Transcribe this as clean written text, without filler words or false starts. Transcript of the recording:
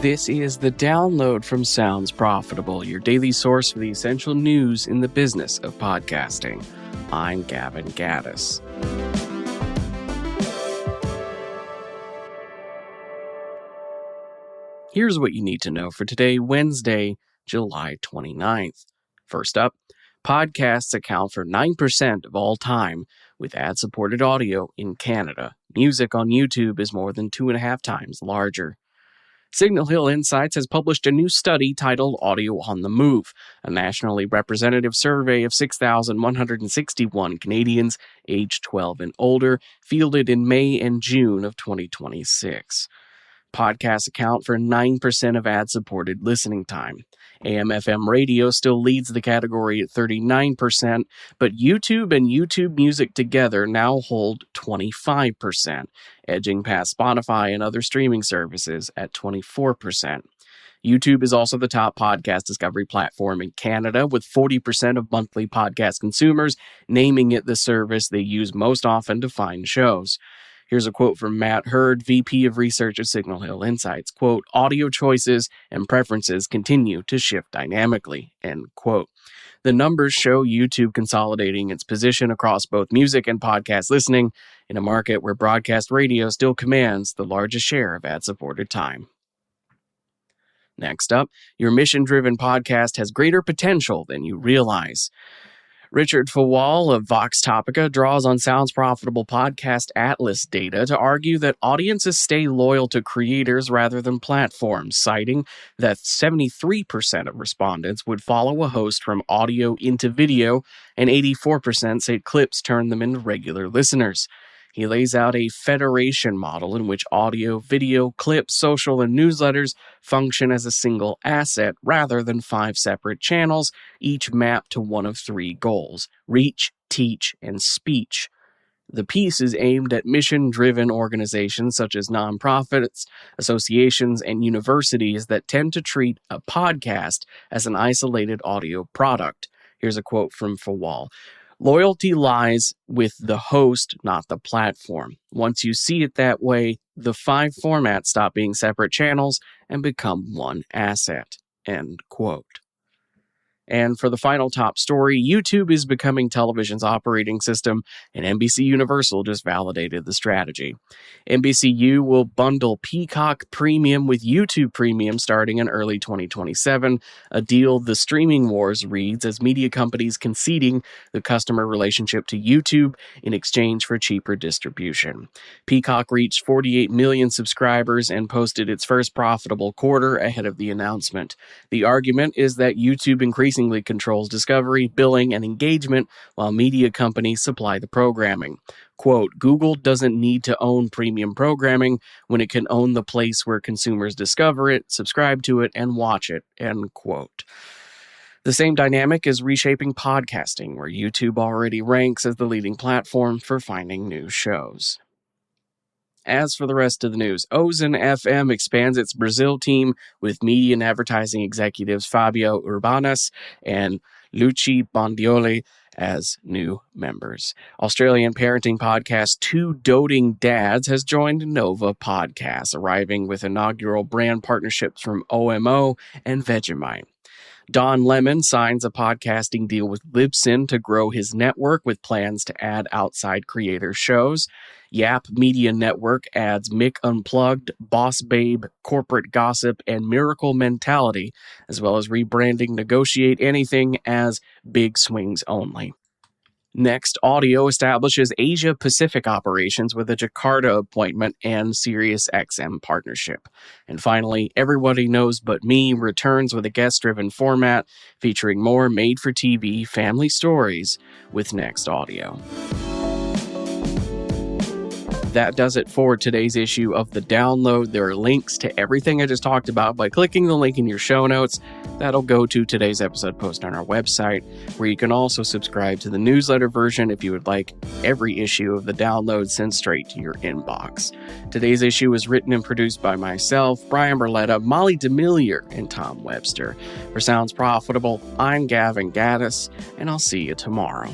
This is the download from Sounds Profitable, your daily source for the essential news in the business of podcasting. I'm Gavin Gaddis. Here's what you need to know for today, Wednesday, July 29th. First up, podcasts account for 9% of all time with ad-supported audio in Canada. Music on YouTube is more than 2.5 times larger. Signal Hill Insights has published a new study titled Audio on the Move, a nationally representative survey of 6,161 Canadians aged 12 and older, fielded in May and June of 2026. Podcasts account for 9% of ad-supported listening time. AM/FM radio still leads the category at 39%, but YouTube and YouTube Music together now hold 25%, edging past Spotify and other streaming services at 24%. YouTube is also the top podcast discovery platform in Canada, with 40% of monthly podcast consumers naming it the service they use most often to find shows. Here's a quote from Matt Hurd, VP of Research at Signal Hill Insights. Quote, audio choices and preferences continue to shift dynamically, end quote. The numbers show YouTube consolidating its position across both music and podcast listening in a market where broadcast radio still commands the largest share of ad-supported time. Next up, your mission-driven podcast has greater potential than you realize. Richard Fawal of Vox Topica draws on Sounds Profitable Podcast Atlas data to argue that audiences stay loyal to creators rather than platforms, citing that 73% of respondents would follow a host from audio into video, and 84% say clips turn them into regular listeners. He lays out a federation model in which audio, video, clips, social, and newsletters function as a single asset rather than 5 separate channels, each mapped to one of 3 goals: reach, teach, and speech. The piece is aimed at mission-driven organizations such as nonprofits, associations, and universities that tend to treat a podcast as an isolated audio product. Here's a quote from Fawal. Loyalty lies with the host, not the platform. Once you see it that way, the 5 formats stop being separate channels and become one asset. End quote. And for the final top story, YouTube is becoming television's operating system, and NBCUniversal just validated the strategy. NBCU will bundle Peacock Premium with YouTube Premium starting in early 2027, a deal the streaming wars reads as media companies conceding the customer relationship to YouTube in exchange for cheaper distribution. Peacock reached 48 million subscribers and posted its first profitable quarter ahead of the announcement. The argument is that YouTube increasingly controls discovery, billing, and engagement, while media companies supply the programming. Quote, Google doesn't need to own premium programming when it can own the place where consumers discover it, subscribe to it, and watch it, end quote. The same dynamic is reshaping podcasting, where YouTube already ranks as the leading platform for finding new shows. As for the rest of the news, Ozon FM expands its Brazil team with media and advertising executives Fabio Urbanas and Luci Bondioli as new members. Australian parenting podcast Two Doting Dads has joined Nova Podcasts, arriving with inaugural brand partnerships from OMO and Vegemite. Don Lemon signs a podcasting deal with Libsyn to grow his network with plans to add outside creator shows. Yap Media Network adds Mick Unplugged, Boss Babe, Corporate Gossip, and Miracle Mentality, as well as rebranding Negotiate Anything as Big Swings Only. Next, Audio establishes Asia-Pacific operations with a Jakarta appointment and SiriusXM partnership. And finally, Everybody Knows But Me returns with a guest-driven format featuring more made-for-TV family stories with Next Audio. That does it for today's issue of The Download. There are links to everything I just talked about by clicking the link in your show notes. That'll go to today's episode post on our website, where you can also subscribe to the newsletter version if you would like every issue of The Download sent straight to your inbox. Today's issue is written and produced by myself, Brian Berletta, Molly DeMillier, and Tom Webster. For Sounds Profitable, I'm Gavin Gaddis, and I'll see you tomorrow.